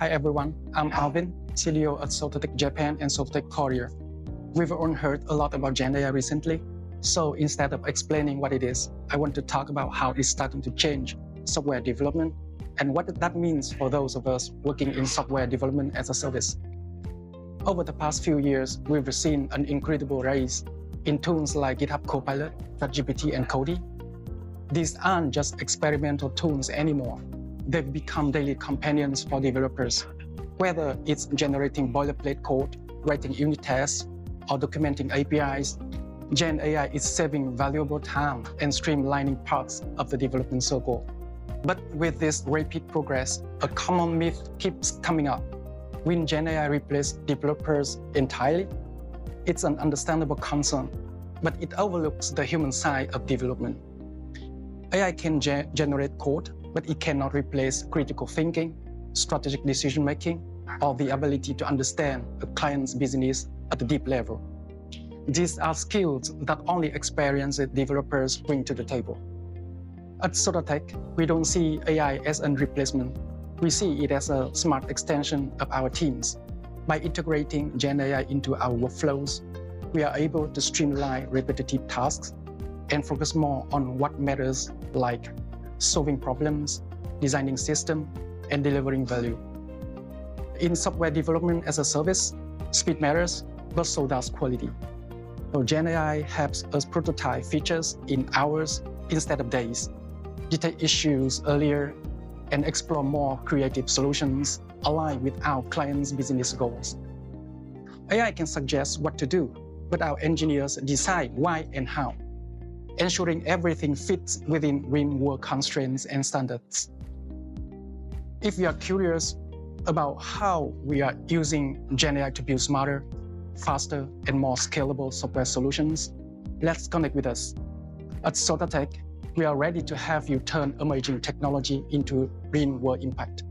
Hi everyone, I'm Alvin, CEO at SotaTek Japan and SotaTek Korea. We've all heard a lot about GenAI recently, so instead of explaining what it is, I want to talk about how it's starting to change software development and what that means for those of us working in software development as a service. Over the past few years, we've seen an incredible rise in tools like GitHub Copilot, ChatGPT, and Cody. These aren't just experimental tools anymore. They've become daily companions for developers. Whether it's generating boilerplate code, writing unit tests, or documenting APIs, GenAI is saving valuable time and streamlining parts of the development circle. But with this rapid progress, a common myth keeps coming up. Will GenAI replace developers entirely? It's an understandable concern, but it overlooks the human side of development. AI can generate code, but it cannot replace critical thinking, strategic decision-making, or the ability to understand a client's business at a deep level. These are skills that only experienced developers bring to the table. At SotaTek, we don't see AI as a replacement. We see it as a smart extension of our teams. By integrating GenAI into our workflows, we are able to streamline repetitive tasks and focus more on what matters, like solving problems, designing systems, and delivering value. In software development as a service, speed matters, but so does quality. So GenAI helps us prototype features in hours instead of days, detect issues earlier, and explore more creative solutions aligned with our clients' business goals. AI can suggest what to do, but our engineers decide why and how, ensuring everything fits within real-world constraints and standards. If you are curious about how we are using GenAI to build smarter, faster, and more scalable software solutions, let's connect with us. At SotaTek, we are ready to have you turn emerging technology into real-world impact.